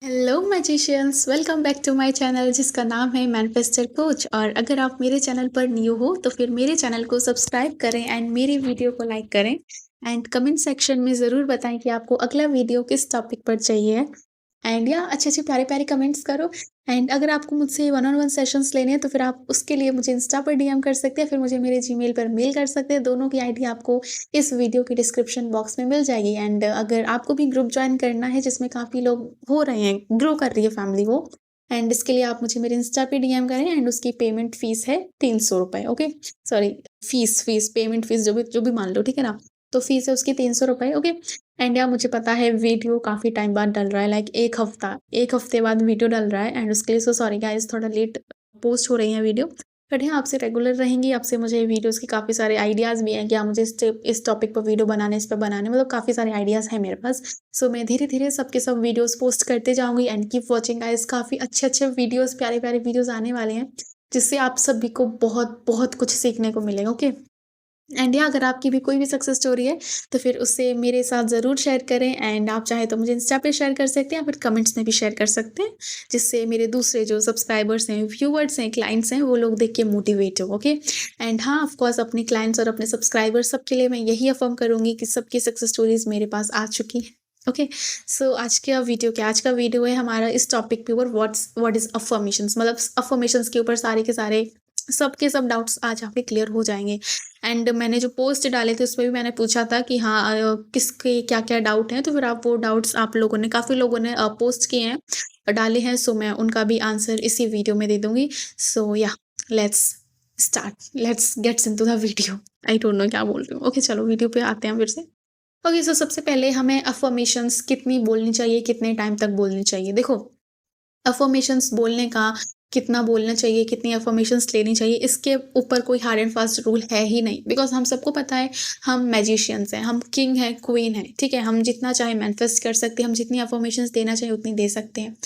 Hello magicians, welcome back to my channel जिसका नाम है मैनिफेस्टर कोच। और अगर आप मेरे चैनल पर न्यू हो तो फिर मेरे चैनल को सब्सक्राइब करें एंड मेरी वीडियो को लाइक करें एंड कमेंट सेक्शन में ज़रूर बताएं कि आपको अगला वीडियो किस टॉपिक पर चाहिए। एंड या अच्छे-अच्छे प्यारे-प्यारे कमेंट्स करो। एंड अगर आपको मुझसे वन ऑन वन सेशंस लेने हैं तो फिर आप उसके लिए मुझे इंस्टा पर डीएम कर सकते हैं, फिर मुझे मेरे जीमेल पर मेल कर सकते हैं। दोनों की आईडी आपको इस वीडियो के डिस्क्रिप्शन बॉक्स में मिल जाएगी। एंड अगर आपको भी ग्रुप ज्वाइन करना है जिसमें काफ़ी लोग हो रहे हैं, ग्रो कर रही है फैमिली वो, एंड इसके लिए आप मुझे मेरे इंस्टा पे डीएम करें। एंड उसकी पेमेंट फ़ीस है ₹300। Okay, sorry, fees payment fees जो भी मान लो, ठीक है ना? तो फ़ीस है उसकी ₹300। ओके। एंड यार मुझे पता है वीडियो काफ़ी टाइम बाद डल रहा है, लाइक 1 हफ्ते बाद वीडियो डल रहा है एंड उसके लिए सो सॉरी गाइज़, थोड़ा लेट पोस्ट हो रही है वीडियो। बट हाँ, आपसे रेगुलर रहेंगी, आपसे मुझे वीडियोज़ के काफ़ी सारे आइडियाज़ भी हैं कि आप मुझे इस टॉपिक पर वीडियो बनाने, इस पे बनाने, मतलब काफ़ी सारे आइडियाज़ हैं मेरे पास। सो मैं धीरे-धीरे सब के सब वीडियोज़ पोस्ट करते जाऊँगी एंड कीप वॉचिंग गाइज़, काफ़ी अच्छे-अच्छे वीडियोज़, प्यारे-प्यारे वीडियोज़ आने वाले हैं, जिससे आप सभी को बहुत-बहुत कुछ सीखने को मिलेगा। ओके? एंड या अगर आपकी भी कोई भी सक्सेस स्टोरी है तो फिर उससे मेरे साथ ज़रूर शेयर करें। एंड आप चाहे तो मुझे इंस्टा पे शेयर कर सकते हैं या फिर कमेंट्स में भी शेयर कर सकते हैं, जिससे मेरे दूसरे जो सब्सक्राइबर्स हैं, व्यूअर्स हैं, क्लाइंट्स हैं, वो लोग देख के मोटिवेट हो। ओके। एंड हाँ, ऑफ कोर्स अपने क्लाइंट्स और अपने सब्सक्राइबर्स सबके लिए मैं यही अफर्म करूँगी कि सबकी सक्सेस स्टोरीज मेरे पास आ चुकी है। ओके। सो आज का वीडियो है हमारा इस टॉपिक के ऊपर, व्हाट इज अफर्मेशंस, मतलब अफर्मेशंस के ऊपर सारे के सारे सबके सब डाउट्स आज आपके क्लियर हो जाएंगे। एंड मैंने जो पोस्ट डाले थे उसमें भी मैंने पूछा था कि हाँ, किसके क्या-क्या डाउट हैं, तो फिर आप वो डाउट्स आप लोगों ने, काफ़ी लोगों ने पोस्ट किए हैं, डाले हैं, सो मैं उनका भी आंसर इसी वीडियो में दे दूँगी। सो या let's let's gets into the video. I don't know क्या बोल रही हूँ। ओके, चलो वीडियो पे आते हैं फिर से। ओके, सो सबसे पहले हमें अफ़र्मेशंस कितनी बोलनी चाहिए, कितने टाइम तक बोलनी चाहिए? देखो, अफ़र्मेशंस बोलने का, कितना बोलना चाहिए, कितनी अफ़र्मेशंस लेनी चाहिए, इसके ऊपर कोई हार्ड एंड फ़ास्ट रूल है ही नहीं। बिकॉज़ हम सबको पता है, हम मैजिशियंस हैं, हम किंग हैं, क्वीन हैं, ठीक है? हम जितना चाहे मैनिफेस्ट कर सकते हैं, हम जितनी अफ़र्मेशंस देना चाहें उतनी दे सकते हैं।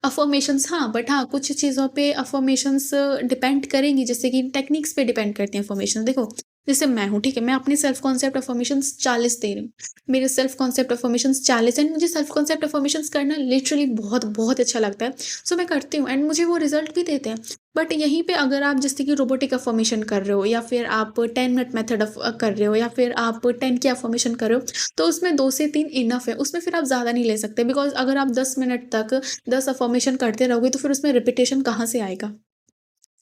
अफ़र्मेशंस हाँ, बट हाँ, कुछ चीज़ों पे अफ़र्मेशंस डिपेंड करेंगी, जैसे कि टेक्निक्स पे डिपेंड करती हैं अफ़र्मेशंस। देखो, जैसे मैं हूँ, ठीक है? मैं अपनी सेल्फ कॉन्सेप्ट अफ़र्मेशंस 40 दे रही हूँ। मेरे सेल्फ कॉन्सेप्ट अफ़र्मेशंस 40 एंड मुझे सेल्फ कॉन्सेप्ट अफ़र्मेशंस करना लिटरली बहुत अच्छा लगता है। सो मैं करती हूँ एंड मुझे वो रिज़ल्ट भी देते हैं। बट यहीं पे अगर आप जैसे कि रोबोटिक अफ़र्मेशन कर रहे हो, या फिर आप 10 मिनट मेथड कर रहे हो, या फिर आप 10 की अफ़र्मेशन कर रहे हो, तो उसमें 2 से 3 इनफ है। उसमें फिर आप ज़्यादा नहीं ले सकते, बिकॉज़ अगर आप 10 मिनट तक 10 अफ़र्मेशन करते रहोगे तो फिर उसमें रिपिटेशन कहाँ से आएगा?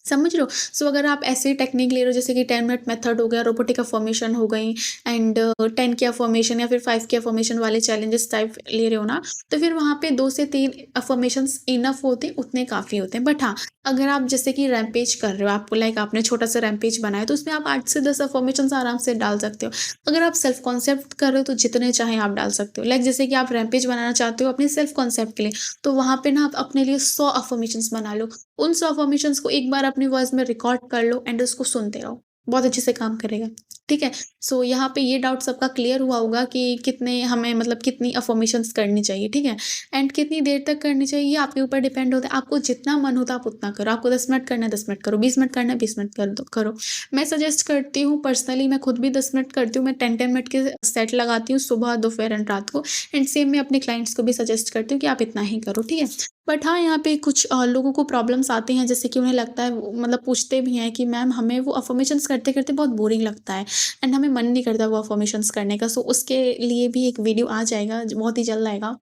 समझ रहे हो? सो अगर आप ऐसे ही टेक्निक ले रहे हो, जैसे कि 10 मिनट मेथड हो गया, रोबोटिक अफ़र्मेशन हो गई, एंड 10 की अफ़र्मेशन या फिर 5 की अफ़र्मेशन वाले चैलेंजेस टाइप ले रहे हो ना, तो फिर वहाँ पे 2 से 3 अफ़र्मेशंस इनफ होते हैं, उतने काफ़ी होते हैं। बट हाँ, अगर आप जैसे कि रैम्पेज कर रहे हो, आपको लाइक आपने छोटा-सा रैम्पेज बनाया, तो उसमें आप 8 से 10 अफ़र्मेशंस आराम से डाल सकते हो। अगर आप सेल्फ कॉन्सेप्ट कर रहे हो तो जितने चाहें आप डाल सकते हो। लाइक जैसे कि आप रैम्पेज बनाना चाहते हो अपने सेल्फ कॉन्सेप्ट के लिए, तो वहाँ पे ना आप अपने लिए 100 अफ़र्मेशंस बना लो। उन 100 अफ़र्मेशंस को एक बार अपनी वॉइस में रिकॉर्ड कर लो एंड उसको सुनते रहो। बहुत अच्छे से काम करेगा, ठीक है? सो यहाँ पे ये डाउट सबका क्लियर हुआ होगा कि कितने हमें, मतलब कितनी अफ़र्मेशंस करनी चाहिए, ठीक है? एंड कितनी देर तक करनी चाहिए, ये आपके ऊपर डिपेंड होता है। आपको जितना मन होता है आप उतना करो। आपको 10 मिनट करना है 10 मिनट करो, 20 मिनट करना है 20 मिनट करो। मैं सजेस्ट करती हूँ, पर्सनली मैं खुद भी 10 मिनट करती हूँ। मैं 10-10 मिनट के सेट लगाती हूँ सुबह, दोपहर एंड रात को। एंड सेम मैं अपने क्लाइंट्स को भी सजेस्ट करती हूँ कि आप इतना ही करो, ठीक है? बट हाँ, यहाँ पे कुछ लोगों को प्रॉब्लम्स आती हैं, जैसे कि उन्हें लगता है, मतलब पूछते भी हैं कि मैम हमें वो अफ़र्मेशंस करते-करते बहुत बोरिंग लगता है एंड हमें मन नहीं करता वो अफ़र्मेशंस करने का। सो उसके लिए भी एक वीडियो आ जाएगा, बहुत ही जल्द आएगा।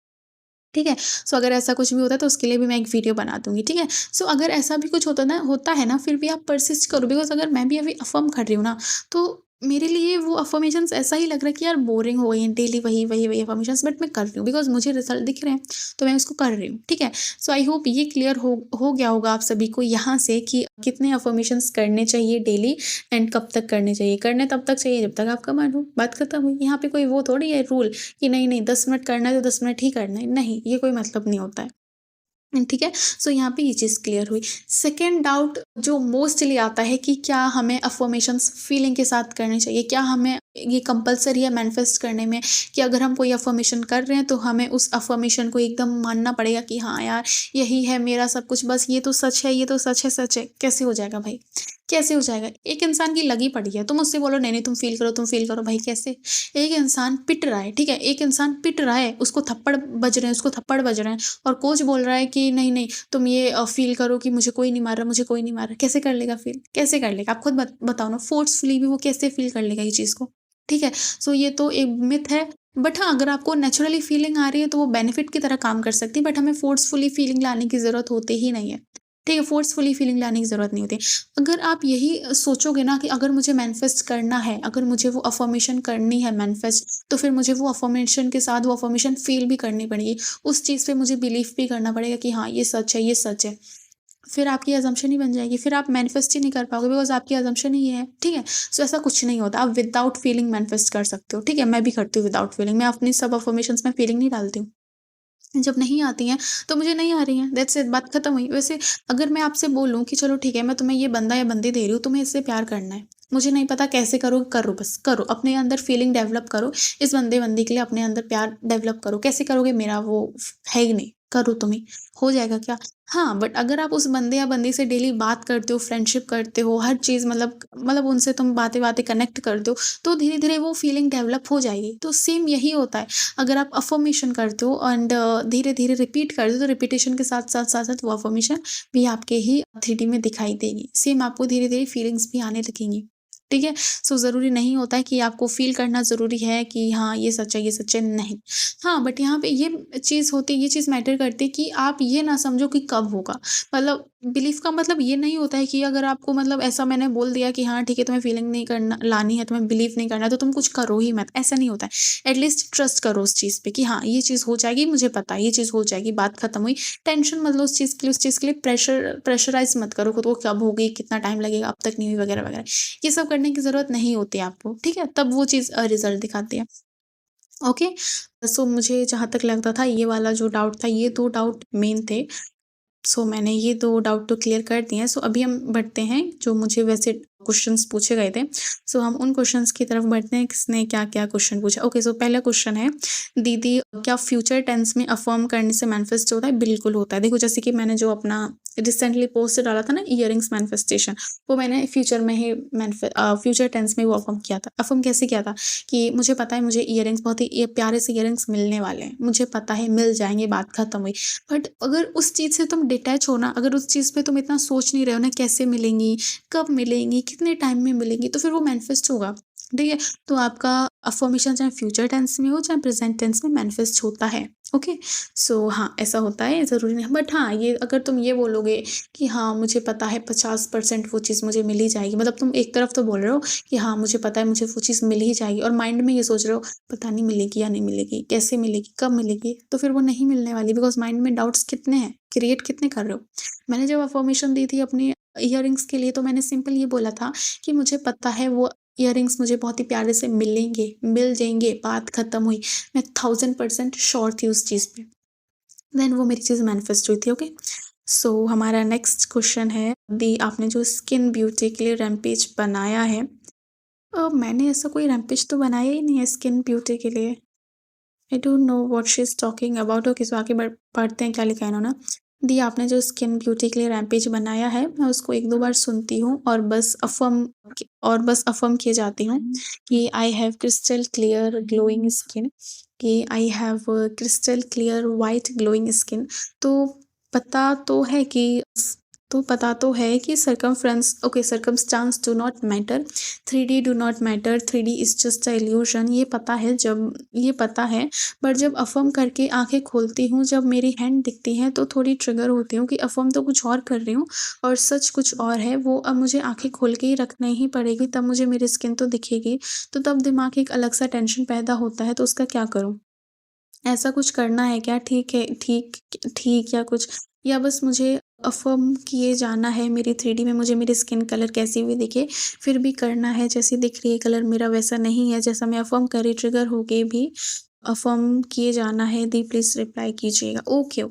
ठीक है? सो अगर ऐसा कुछ भी होता है तो उसके लिए भी मैं एक वीडियो बना दूँगी, ठीक है? सो अगर ऐसा भी कुछ होता है ना, फिर भी आप परसिस्ट करो, बिकॉज़ अगर मैं भी अभी अफ़र्म कर रही हूँ ना, तो मेरे लिए वो अफ़र्मेशंस ऐसा ही लग रहा है कि यार बोरिंग हो गई हैं, डेली वही अफ़र्मेशंस, बट मैं कर रही हूँ बिकॉज़ मुझे रिज़ल्ट दिख रहे हैं, तो मैं उसको कर रही हूँ, ठीक है? सो आई होप ये क्लियर हो गया होगा आप सभी को यहाँ से कि कितने अफ़र्मेशंस करने चाहिए डेली एंड कब तक करने चाहिए। करने तब तक चाहिए जब तक आपका मन हो, बात खत्म हुई। यहाँ पे कोई वो थोड़ी है रूल कि नहीं 10 मिनट करना है तो 10 मिनट ही करना है। नहीं, ये कोई मतलब नहीं होता है। ठीक है? सो यहाँ पे ये चीज़ क्लियर हुई। सेकंड डाउट जो मोस्टली आता है कि क्या हमें अफ़र्मेशंस फीलिंग के साथ करनी चाहिए? क्या हमें ये कंपल्सरी है मैनिफेस्ट करने में कि अगर हम कोई अफ़र्मेशन कर रहे हैं तो हमें उस अफ़र्मेशन को एकदम मानना पड़ेगा कि हाँ यार, यही है मेरा सब कुछ, बस ये तो सच है, ये तो सच है, सच है। कैसे हो जाएगा भाई? कैसे हो जाएगा? एक इंसान की लगी पड़ी है, तुम उससे बोलो नहीं-नहीं तुम फ़ील करो भाई कैसे? एक इंसान पिट रहा है, ठीक है? एक इंसान पिट रहा है, उसको थप्पड़ बज रहे हैं उसको थप्पड़ बज रहे हैं और कोच बोल रहा है कि नहीं-नहीं तुम ये फ़ील करो कि मुझे कोई नहीं मार रहा, मुझे कोई नहीं मार रहा। कैसे कर लेगा फ़ील? कैसे कर लेगा? आप खुद बताओ ना फ़ोर्सफुली भी वो कैसे फ़ील कर लेगा ये चीज़ को? ठीक है? सो ये तो एक मिथ है बट हाँ, अगर आपको नेचुरली फ़ीलिंग आ रही है तो वो बेनिफिट की तरह काम कर सकती है बट हमें फ़ोर्सफुली फ़ीलिंग लाने की ज़रूरत होती ही नहीं है। ठीक है? फ़ोर्सफुली फ़ीलिंग लाने की ज़रूरत नहीं होती। अगर आप यही सोचोगे ना कि अगर मुझे मैनिफेस्ट करना है, अगर मुझे वो अफ़र्मेशन करनी है मैनिफेस्ट, तो फिर मुझे वो अफ़र्मेशन के साथ वो अफ़र्मेशन फ़ील भी करनी पड़ेगी। उस चीज़ पे मुझे बिलीव भी करना पड़ेगा कि हाँ, ये सच है, ये सच है। फिर आपकी असम्पशन ही बन जाएगी, फिर आप मैनिफेस्ट ही नहीं कर पाओगे बिकॉज़ आपकी असम्पशन ही ये है, ठीक है? सो ऐसा कुछ नहीं होता, आप विदाउट फीलिंग मैनिफेस्ट कर सकते हो, ठीक है? मैं भी करती हूँ विदाउट फीलिंग, मैं अपनी सब अफ़र्मेशंस में फीलिंग नहीं डालती हूँ। जब नहीं आती हैं, तो मुझे नहीं आ रही हैं, दैट्स इट बात खत्म हुई। वैसे अगर मैं आपसे बोलूँ कि चलो ठीक है, मैं तुम्हें ये बंदा या बंदी दे रही हूँ, तुम्हें इससे प्यार करना है। मुझे नहीं पता कैसे करो, करो बस, करो। अपने अंदर फीलिंग डेवलप करो, इस बंदे-बंदी के लिए अपने अंदर प्यार डेवलप करो। कैसे करोगे मेरा वो है ही नहीं, करो तुम ही। हो जाएगा क्या? हाँ, बट अगर आप उस बंदे या बंदी से डेली बात करते हो, फ्रेंडशिप करते हो, हर चीज़ मतलब उनसे तुम बातें-बातें कनेक्ट करते हो, तो धीरे-धीरे वो फीलिंग डेवलप हो जाएगी। तो सेम यही होता है। अगर आप अफ़र्मेशन करते हो एंड धीरे-धीरे रिपीट करते हो तो रिपिटेशन के साथ-साथ वो अफ़र्मेशन भी आपके ही 3D में दिखाई देगी। सेम आपको धीरे-धीरे फीलिंग्स भी आने लगेंगी। ठीक है? सो ज़रूरी नहीं होता है कि आपको फ़ील करना ज़रूरी है कि हाँ, ये सच है, नहीं। हाँ, बट यहाँ पे ये चीज़ होती है, ये चीज़ मैटर करती है कि आप ये ना समझो कि कब होगा। मतलब बिलीफ का मतलब ये नहीं होता है कि अगर आपको मतलब ऐसा मैंने बोल दिया कि हाँ, ठीक है तुम्हें फीलिंग नहीं करना लानी है, तुम्हें बिलीव नहीं करना है, तो तुम कुछ करो ही मत, ऐसा नहीं होता है। एटलीस्ट ट्रस्ट करो उस चीज़ पे कि हाँ, ये चीज़ हो जाएगी, मुझे पता है ये चीज़ हो जाएगी, बात खत्म हुई। टेंशन मत लो उस चीज़ के लिए प्रेशराइज़ मत करो खुद को कब होगी, कितना टाइम लगेगा, अब तक नहीं हुई वगैरह-वगैरह। ये सब करने की ज़रूरत नहीं होती है आपको, ठीक है? तब वो चीज़ रिज़ल्ट दिखाती है। ओके? सो मुझे जहाँ तक लगता था ये वाला जो डाउट था, ये 2 डाउट मेन थे। सो मैंने ये 2 डाउट तो क्लियर कर दिए हैं। सो अभी हम बढ़ते हैं जो मुझे वैसे क्वेश्चन्स पूछे गए थे। सो हम उन क्वेश्चन्स की तरफ बढ़ते हैं किसने क्या-क्या क्वेश्चन पूछा। ओके सो पहला क्वेश्चन है, दीदी क्या फ्यूचर टेंस में अफ़र्म करने से मैनिफेस्ट होता है? बिल्कुल होता है। देखो जैसे कि मैंने जो अपना रिसेंटली पोस्ट डाला था ना इयररिंग्स मैनिफेस्टेशन, वो मैंने फ्यूचर में ही फ्यूचर टेंस में वो अफ़र्म किया था। अफ़र्म कैसे किया था कि मुझे पता है मुझे इयररिंग्स बहुत ही ये प्यारे से इयररिंग्स मिलने वाले हैं। मुझे पता है मिल जाएँगे, बात खत्म हुई। बट अगर उस चीज़ से तुम डिटैच हो ना, अगर उस चीज़ पे तुम इतना सोच नहीं रहे हो ना कैसे मिलेंगी, कब मिलेंगी, कितने टाइम में मिलेंगी, तो फिर वो मैनिफेस्ट होगा, ठीक है? तो आपका अफ़र्मेशन चाहे फ्यूचर टेंस में हो, चाहे प्रेज़ेंट टेंस में मैनिफेस्ट होता है, ओके? सो हाँ, ऐसा होता है, ज़रूरी नहीं बट हाँ, ये अगर तुम ये बोलोगे कि हाँ, मुझे पता है 50% वो चीज़ मुझे मिल ही जाएगी, मतलब तुम एक तरफ तो बोल रहे हो कि हाँ, मुझे पता है मुझे वो चीज़ मिल ही जाएगी और माइंड में ये सोच रहे हो पता नहीं मिलेगी या नहीं मिलेगी, कैसे मिलेगी, कब मिलेगी? तो फिर वो नहीं मिलने वाली बिकॉज़ माइंड में डाउट्स कितने हैं, क्रिएट कितने कर रहे हो। मैंने जब अफ़र्मेशन दी थी अपनी इयररिंग्स के लिए तो मैंने सिंपल ये बोला था कि मुझे पता है वो इयररिंग्स मुझे बहुत ही प्यारे से मिलेंगे, मिल जाएँगे, बात खत्म हुई। मैं 1000% श्योर थी उस चीज़ पे। देन वो मेरी चीज़ मैनिफेस्ट हुई थी, ओके? सो हमारा नेक्स्ट क्वेश्चन है, दी आपने जो स्किन ब्यूटी के लिए रैम्पेज बनाया है मैंने ऐसा कोई रैम्पेज तो बनाया ही नहीं है स्किन ब्यूटी के लिए। आई don't know what she is talking about okay so आगे पढ़ते हैं क्या लिखा है इन्होंने। दी आपने जो स्किन ब्यूटी के लिए रैम्पेज बनाया है, मैं उसको 1-2 बार सुनती हूँ और बस अफ़र्म किए जाती हूँ कि I have crystal clear glowing skin कि I have crystal clear white glowing skin. पता तो है कि पता तो है कि circumstances do not matter, 3D do not matter, 3D is just a illusion ये पता है बट जब अफ़र्म करके आँखें खोलती हूँ, जब मेरी हैंड दिखती है तो थोड़ी ट्रिगर होती हूँ कि अफ़र्म तो कुछ और कर रही हूँ और सच कुछ और है, वो अब मुझे आँखें खोल के ही रखनी ही पड़ेगी तब मुझे मेरी स्किन तो दिखेगी। तो तब दिमाग एक अलग सा टेंशन पैदा होता है तो उसका क्या करूँ? ऐसा कुछ करना है क्या? ठीक है ठीक या कुछ या बस मुझे अफ़र्म किए जाना है मेरी 3D में मुझे मेरी स्किन कलर कैसी भी दिखे, फिर भी करना है जैसी दिख रही है कलर मेरा वैसा नहीं है जैसा मैं अफ़र्म कर रही ट्रिगर होके भी अफ़र्म किए जाना है दी प्लीज़ रिप्लाई कीजिएगा। ओके।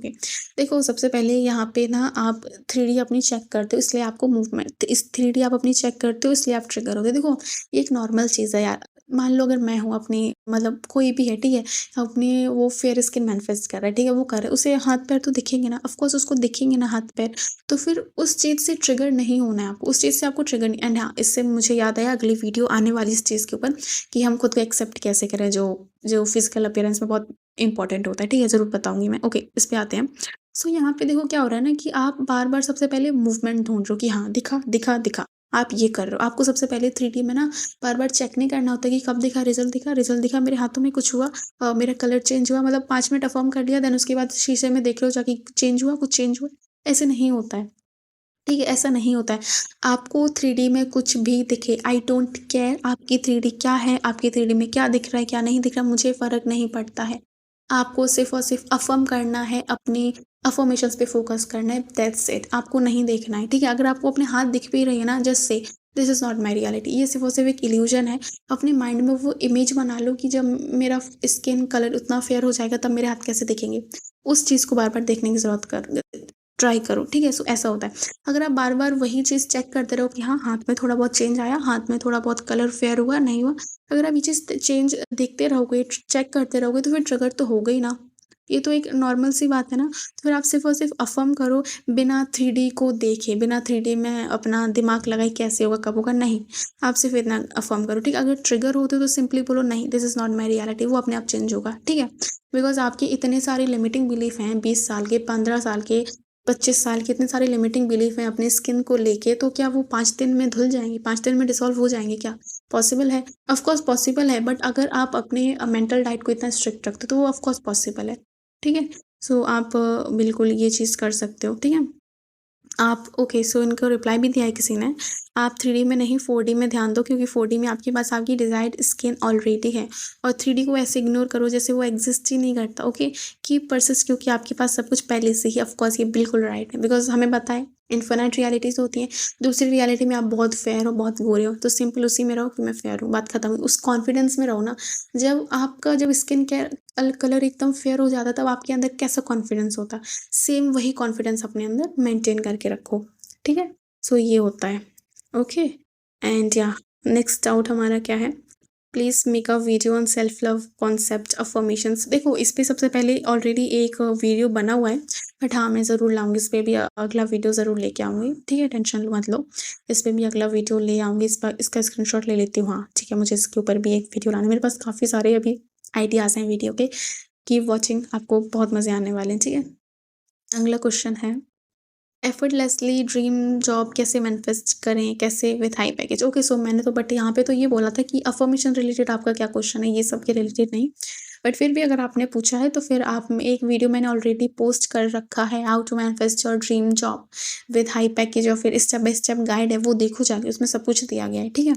देखो सबसे पहले यहाँ पे ना आप 3D अपनी चेक करते हो इसलिए आपको मूवमेंट इस 3D आप अपनी चेक करते हो इसलिए आप ट्रिगर होगे। देखो ये एक नॉर्मल चीज़ है यार। मान लो अगर मैं हूँ अपनी मतलब कोई भी है, ठीक है? अपनी वो फेयर स्किन मैनिफेस्ट कर रहा है, ठीक है? वो कर रहा है, उसे हाथ-पैर तो दिखेंगे ना, ऑफ कोर्स उसको दिखेंगे ना हाथ-पैर, तो फिर उस चीज़ से ट्रिगर नहीं होना है आपको, उस चीज़ से आपको ट्रिगर नहीं। एंड हाँ, इससे मुझे याद आया अगली वीडियो आने वाली इस चीज़ के ऊपर कि हम खुद को एक्सेप्ट कैसे करें जो जो फिज़िकल अपीयरेंस में बहुत इम्पोर्टेंट होता है, ठीक है? ज़रूर बताऊँगी मैं। ओके, इस पे आते हैं। सो यहाँ पे देखो क्या हो रहा है ना कि आप बार-बार सबसे पहले मूवमेंट ढूँढ रहे हो कि हाँ, दिखा, दिखा, दिखा। आप ये कर रहे हो। आपको सबसे पहले 3D में ना बार-बार चेक नहीं करना होता कि कब दिखा, रिज़ल्ट दिखा, मेरे हाथों में कुछ हुआ मेरा कलर चेंज हुआ, मतलब 5 मिनट अफ़र्म कर लिया, देन उसके बाद शीशे में देख रहे हो जाके चेंज हुआ, कुछ चेंज हुआ। ऐसे नहीं होता है, ठीक है? ऐसा नहीं होता है। आपको 3D में कुछ भी दिखे, आई डोंट केयर आपकी 3D क्या है, आपकी 3D में क्या दिख रहा है, क्या नहीं दिख रहा, मुझे फ़र्क नहीं पड़ता है। आपको सिर्फ़ और सिर्फ़ अफ़र्म करना है, अपनी अफ़र्मेशंस पे फ़ोकस करना है, दैट्स इट। आपको नहीं देखना है, ठीक है? अगर आपको अपने हाथ दिख भी रही है ना, just say this is not my reality. ये सिर्फ़ और सिर्फ़ एक इल्यूज़न है। अपने माइंड में वो इमेज बना लो कि जब मेरा स्किन कलर उतना फेयर हो जाएगा तब मेरे हाथ कैसे दिखेंगे। उस चीज़ को बार-बार देखने की ज़रूरत कर ट्राई करो, ठीक है? सो ऐसा होता है। अगर आप बार-बार वही चीज़ चेक करते रहो कि हाँ, हाथ में थोड़ा बहुत चेंज आया, हाथ में थोड़ा बहुत कलर फेयर हुआ, नहीं हुआ, अगर आप ये चीज़ चेंज देखते रहोगे, चेक करते रहोगे तो फिर ट्रिगर तो होगा ही ना। ये तो एक नॉर्मल सी बात है ना। तो फिर आप सिर्फ़ और सिर्फ़ अफ़र्म करो बिना 3D को देखे, बिना 3D में अपना दिमाग लगाए कैसे होगा, कब होगा, नहीं। आप सिर्फ़ इतना अफ़र्म करो, ठीक है? अगर ट्रिगर होते हो तो सिंपली बोलो नहीं this is not my reality, वो अपने आप चेंज होगा, ठीक है? बिकॉज़ आपके इतने सारे लिमिटिंग बिलीफ हैं 20 साल के, 15 साल के, 25 साल के, इतने सारे लिमिटिंग बिलीफ हैं अपनी स्किन को लेके, तो क्या वो 5 दिन में धुल जाएँगे? 5 दिन में डिसॉल्व हो जाएँगे क्या? पॉसिबल है? ऑफ़ कोर्स पॉसिबल है, बट अगर आप अपने मेंटल डाइट को इतना स्ट्रिक्ट रखते हो तो वो ऑफ़ कोर्स पॉसिबल है, ठीक है? सो आप बिल्कुल ये चीज़ कर सकते हो, ठीक है? आप ओके सो इनको रिप्लाई भी दिया है किसी ने। आप 3D में नहीं 4D में ध्यान दो क्योंकि 4D में आपके पास आपकी डिज़ायर्ड स्किन ऑलरेडी है और 3D को ऐसे इग्नोर करो जैसे वो एग्ज़िस्ट ही नहीं करता, ओके? कीप परसिस्ट क्योंकि आपके पास सब कुछ पहले से ही ऑफ़ कोर्स ये बिल्कुल राइट है बिकॉज़ हमें पता है इन्फिनाइट रियलिटीज़ होती हैं। दूसरी रियलिटी में आप बहुत फेयर हो, बहुत गोरे हो, तो सिंपल उसी में रहो कि मैं फेयर हूँ, बात खत्म। उस कॉन्फिडेंस में रहो ना। जब स्किन केयर कलर एकदम फेयर हो जाता है तब आपके अंदर कैसा कॉन्फिडेंस होता है। सेम वही कॉन्फिडेंस अपने अंदर मेंटेन करके रखो, ठीक है? सो ये होता है, ओके? एंड या नेक्स्ट डाउट हमारा क्या है? Please make a video on self love concept affirmations. देखो इस पे सबसे पहले ऑलरेडी एक वीडियो बना हुआ है, बट हाँ, मैं ज़रूर लाऊँगी इस पे भी अगला वीडियो ज़रूर लेके आऊँगी, ठीक है? टेंशन मत लो, इस पे भी अगला वीडियो ले आऊँगी, इसका स्क्रीनशॉट ले लेती हूँ, हाँ, ठीक है? मुझे इसके ऊपर भी एक वीडियो लाना है, मेरे पास काफ़ी सारे अभी आइडियाज़ हैं वीडियो के। कीप वॉचिंग आपको बहुत मज़े आने वाले हैं, ठीक है? अगला क्वेश्चन है एफर्टलेसली ड्रीम जॉब कैसे मैनिफेस्ट करें, कैसे with high package? Okay so मैंने तो बट यहाँ पे तो ये बोला था कि अफ़र्मेशन रिलेटेड आपका क्या क्वेश्चन है, ये सब के रिलेटेड नहीं। बट फिर भी अगर आपने पूछा है तो फिर आप एक वीडियो मैंने ऑलरेडी पोस्ट कर रखा है how to manifest your dream job with high package और फिर स्टेप बाय स्टेप गाइड है, वो देखो जाके उसमें सब कुछ दिया गया है, ठीक है?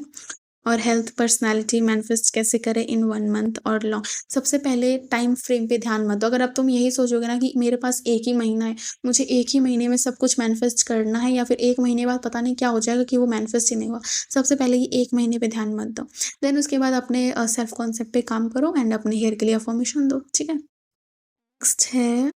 और हेल्थ पर्सनैलिटी मैनिफेस्ट कैसे करें इन 1 मंथ और लॉन्ग। सबसे पहले टाइम फ्रेम पे ध्यान मत दो। अगर अब तुम यही सोचोगे ना कि मेरे पास 1 ही महीना है, मुझे 1 ही महीने में सब कुछ मैनिफेस्ट करना है या फिर 1 महीने बाद पता नहीं क्या हो जाएगा कि वो मैनिफेस्ट ही नहीं हुआ। सबसे पहले ये 1 महीने पे ध्यान मत दो। देन उसके बाद अपने सेल्फ कॉन्सेप्ट पे काम करो एंड अपने हेयर के लिए अफ़र्मेशन दो, ठीक है? नेक्स्ट है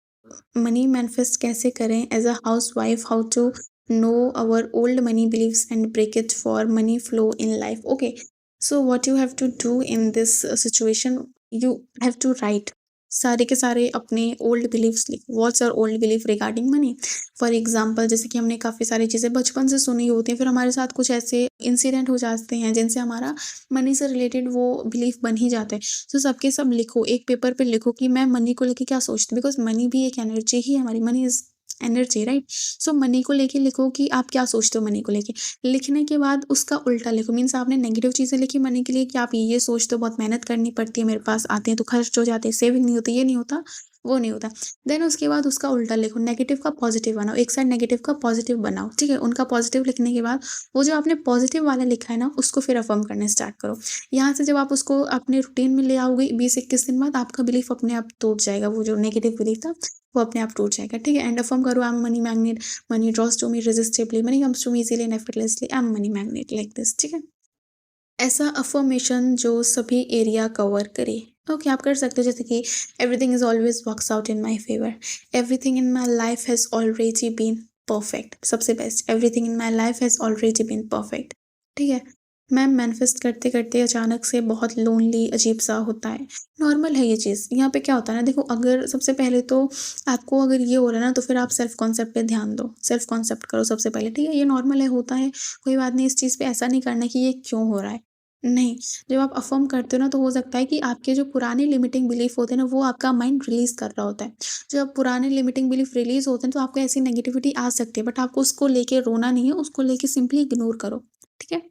मनी मैनिफेस्ट कैसे करें as a housewife how to know our old money believes and break it for money flow in life okay so what you have to do in this situation you have to write सारे के सारे अपने old believes लिखो what's your old belief regarding money for example जैसे कि हमने काफ़ी सारी चीज़ें बचपन से सुनी होती हैं फिर हमारे साथ कुछ ऐसे इंसिडेंट हो जाते हैं जिनसे हमारा मनी से रिलेटेड वो बिलीफ बन ही जाता है तो सबके सब लिखो एक पेपर पे लिखो कि मैं मनी को लेके क्या सोचती हूँ बिकॉज मनी भी एक एनर्जी ही है हमारी money is energy right so money को लेके लिखो कि आप क्या सोचते हो मनी को लेके लिखने के बाद उसका उल्टा लिखो मीन्स आपने नेगेटिव चीज़ें लिखी मनी के लिए कि आप ये सोचते हो बहुत मेहनत करनी पड़ती है मेरे पास आते हैं तो खर्च हो जाते हैं सेविंग नहीं होती ये नहीं होता वो नहीं होता देन उसके बाद उसका उल्टा लिखो नेगेटिव का पॉजिटिव बनाओ एक साइड नेगेटिव का पॉजिटिव बनाओ ठीक है उनका पॉजिटिव लिखने के बाद वो जो आपने पॉजिटिव वाला लिखा है ना उसको फिर अफर्म करने स्टार्ट करो यहाँ से जब आप उसको अपने रूटीन में ले आओगे 20-21 दिन बाद आपका बिलीफ अपने आप टूट जाएगा वो जो नेगेटिव बिलीफ था वो अपने आप टूट जाएगा ठीक है एंड अफर्म करो I am money magnet money draws to me resistibly money comes to me easily and effortlessly I am money magnet like this ठीक है ऐसा अफर्मेशन जो सभी एरिया कवर करे ओके आप कर सकते हो जैसे कि everything is always works out in my favour everything in my life has already been perfect सबसे best everything in my life has already been perfect ठीक है मैम मैनिफेस्ट करते-करते अचानक से बहुत लोनली अजीब-सा होता है। नॉर्मल है ये चीज़। यहाँ पे क्या होता है ना देखो, अगर सबसे पहले तो आपको अगर ये हो रहा है ना, तो फिर आप सेल्फ कॉन्सेप्ट पे ध्यान दो। सेल्फ कॉन्सेप्ट करो सबसे पहले, ठीक है? ये नॉर्मल है, होता है, कोई बात नहीं। इस चीज़ पे ऐसा नहीं करना है कि ये क्यों हो रहा है। नहीं, जब आप अफ़र्म करते हो ना, तो हो सकता है कि आपके जो पुराने लिमिटिंग बिलीफ होते हैं ना, वो आपका माइंड रिलीज़ कर रहा होता है। जब पुराने लिमिटिंग बिलीफ रिलीज़ होते हैं, तो आपको ऐसी नेगेटिविटी आ सकती है, बट आपको उसको लेके रोना नहीं है, उसको लेके सिंपली इग्नोर करो, ठीक है?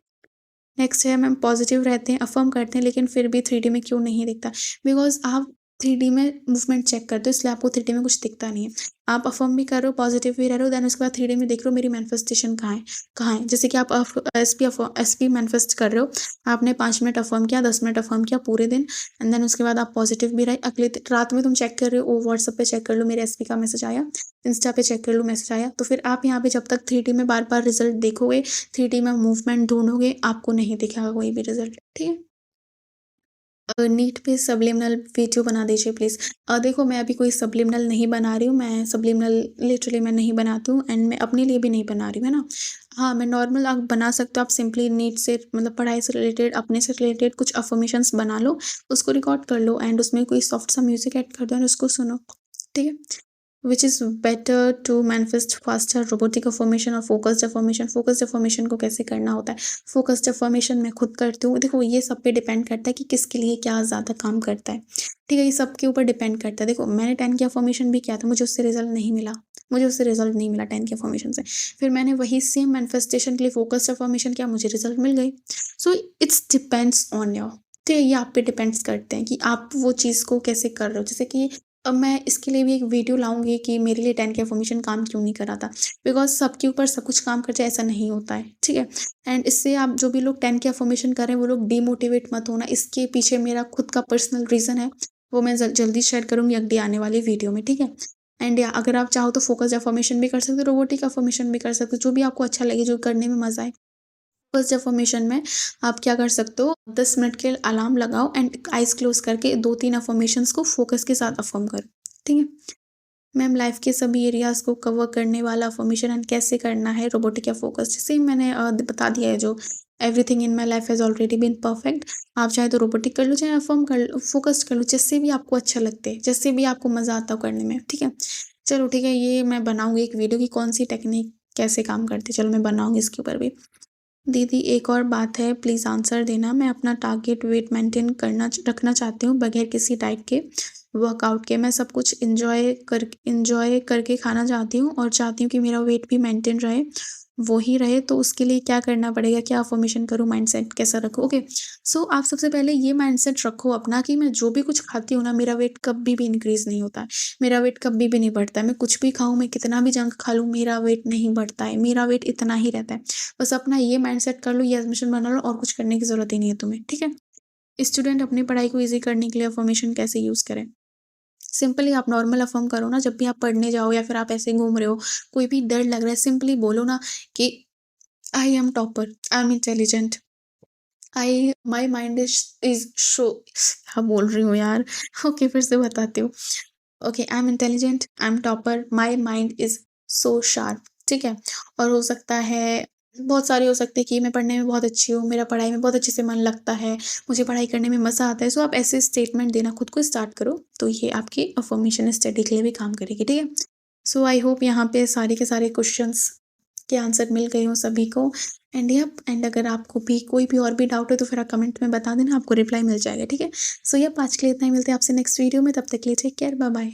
नेक्स्ट है मैम, पॉजिटिव रहते हैं, अफ़र्म करते हैं, लेकिन फिर भी 3D में क्यों नहीं दिखता? बिकॉज़ आप 3D में मूवमेंट चेक करते हो, इसलिए आपको 3D में कुछ दिखता नहीं है। आप अफ़र्म भी कर रहे हो, पॉजिटिव भी रह रहे हो, देन उसके बाद 3D में देख रहे हो मेरी मैनिफेस्टेशन कहाँ है, कहाँ है? जैसे कि आप एसपी मैनिफेस्ट कर रहे हो, आपने 5 मिनट अफ़र्म किया, 10 मिनट अफ़र्म किया पूरे दिन, एंड देन उसके बाद आप पॉजिटिव भी रहे। अगले रात में तुम चेक कर रहे हो, ओह! व्हाट्सएप पे चेक कर लो मेरे एसपी का मैसेज आया, इंस्टा पे चेक कर लो मैसेज आया। तो फिर आप यहाँ पे जब तक 3D में बार-बार रिज़ल्ट देखोगे, 3D में मूवमेंट ढूँढोगे, आपको नहीं दिखेगा कोई भी रिज़ल्ट, ठीक है? नीट पे सबलिमिनल वीडियो बना दीजिए प्लीज़। देखो, मैं अभी कोई सबलिमिनल नहीं बना रही हूँ, मैं सबलिमिनल लिटरली मैं नहीं बनाती हूँ, एंड मैं अपने लिए भी नहीं बना रही हूँ, है ना? हाँ, मैं नॉर्मल आप बना सकते हो, आप सिंपली नीट से मतलब पढ़ाई से रिलेटेड, अपने से रिलेटेड कुछ अफ़र्मेशंस बना लो, उसको रिकॉर्ड कर लो, एंड उसमें कोई सॉफ्ट सा म्यूज़िक ऐड कर दो एंड उसको सुनो, ठीक है? Which is better to manifest faster, robotic affirmation और फ़ोकस्ड अफ़र्मेशन? फ़ोकस्ड अफ़र्मेशन को कैसे करना होता है? फ़ोकस्ड अफ़र्मेशन मैं खुद करती हूँ। देखो, ये सब पे डिपेंड करता है कि किसके लिए क्या ज़्यादा काम करता है। ठीक है? ये सबके ऊपर डिपेंड करता है। देखो, मैंने 10 की अफ़र्मेशन भी किया था, मुझे उससे रिज़ल्ट नहीं मिला। मुझे उससे रिज़ल्ट नहीं मिला 10 की अफ़र्मेशन से। फिर मैंने वही सेम मैनिफेस्टेशन के लिए फ़ोकस्ड अफ़र्मेशन किया, मुझे रिज़ल्ट मिल गई। So it's depends on your, ठीक है? ये आप पे डिपेंड्स करते हैं कि आप वो चीज़ को कैसे कर रहे हो। जैसे कि अब मैं इसके लिए भी एक वीडियो लाऊँगी कि मेरे लिए 10 की अफ़र्मेशन काम क्यों नहीं कर रहा था। बिकॉज़ सबके ऊपर सब कुछ काम कर जाए ऐसा नहीं होता है, ठीक है? एंड इससे आप जो भी लोग 10 की अफ़र्मेशन कर रहे हैं, वो लोग डिमोटिवेट मत होना। इसके पीछे मेरा खुद का पर्सनल रीज़न है, वो मैं जल्दी शेयर करूँगी अगली आने वाली वीडियो में, ठीक है? एंड या अगर आप चाहो तो फ़ोकस्ड अफ़र्मेशन भी कर सकते हो, रोबोटिक अफ़र्मेशन भी कर सकते हो, जो भी आपको अच्छा लगे, जो करने में मज़ा आए। फर्स्ट अफ़र्मेशन में आप क्या कर सकते हो, 10 मिनट के अलार्म लगाओ एंड आइज़ क्लोज़ करके 2-3 अफ़र्मेशंस को फ़ोकस के साथ अफ़र्म करो, ठीक है? मैम, लाइफ़ के सभी एरियाज़ को कवर करने वाला अफ़र्मेशन एंड कैसे करना है, रोबोटिक या फ़ोकस? जैसे ही मैंने बता दिया है, जो everything in my life has already been perfect. आप चाहे तो रोबोटिक कर लो, चाहे अफ़र्म कर लो, फ़ोकस्ड कर लो, जिससे भी आपको अच्छा लगते, जिससे भी आपको मज़ा आता हो करने में, ठीक है? चलो ठीक है, ये मैं बनाऊँगी एक वीडियो कि कौन-सी टेक्निक कैसे काम करती है, चलो मैं बनाऊँगी इसके ऊपर भी। दीदी, एक और बात है, प्लीज़ आंसर देना। मैं अपना टारगेट वेट मेंटेन रखना चाहती हूँ, बगैर किसी डाइट के, वर्कआउट के। मैं सब कुछ एन्जॉय करके खाना चाहती हूँ और चाहती हूँ कि मेरा वेट भी मेंटेन रहे, वो ही रहे। तो उसके लिए क्या करना पड़ेगा? क्या अफ़र्मेशन करूँ? माइंडसेट कैसा रखूँ? ओके, सो आप सबसे पहले ये माइंडसेट रखो अपना कि मैं जो भी कुछ खाती हूँ ना, मेरा वेट कभी भी इंक्रीज़ नहीं होता है। मेरा वेट कभी भी नहीं बढ़ता है। मैं कुछ भी खाऊँ, मैं कितना भी जंक खा लूँ, मेरा वेट नहीं बढ़ता है। मेरा वेट इतना ही रहता है। बस अपना ये माइंडसेट कर लो, ये एज़म्पशन बना लो, और कुछ करने की ज़रूरत ही नहीं है तुम्हें, ठीक है? स्टूडेंट अपनी पढ़ाई को ईज़ी करने के लिए अफ़र्मेशन कैसे यूज़ करें? सिंपली आप नॉर्मल अफ़र्म करो ना, जब भी आप पढ़ने जाओ या फिर आप ऐसे घूम रहे हो, कोई भी डर लग रहा है, सिंपली बोलो ना कि I am topper, I am intelligent, I my mind is show क्या बोल रही हूँ यार? ओके, फिर से बताती हूँ। Okay, I am intelligent, I am topper, my mind is so sharp, ठीक है? और हो सकता है, बहुत सारे हो सकते हैं कि मैं पढ़ने में बहुत अच्छी हूँ, मेरा पढ़ाई में बहुत अच्छे से मन लगता है, मुझे पढ़ाई करने में मज़ा आता है। सो आप ऐसे स्टेटमेंट देना खुद को स्टार्ट करो, तो ये आपकी अफ़र्मेशन स्टडी के लिए भी काम करेगी, ठीक है? सो आई होप यहाँ पे सारे के सारे क्वेश्चंस के आंसर मिल गए हों सभी को। एंड अगर आपको भी कोई भी और भी डाउट हो, तो फिर आप कमेंट में बता देना, आपको रिप्लाई मिल जाएगा, ठीक है? सो यप, आज के लिए इतना ही। मिलते हैं आपसे नेक्स्ट वीडियो में, तब तक के लिए टेक केयर, बाय बाय।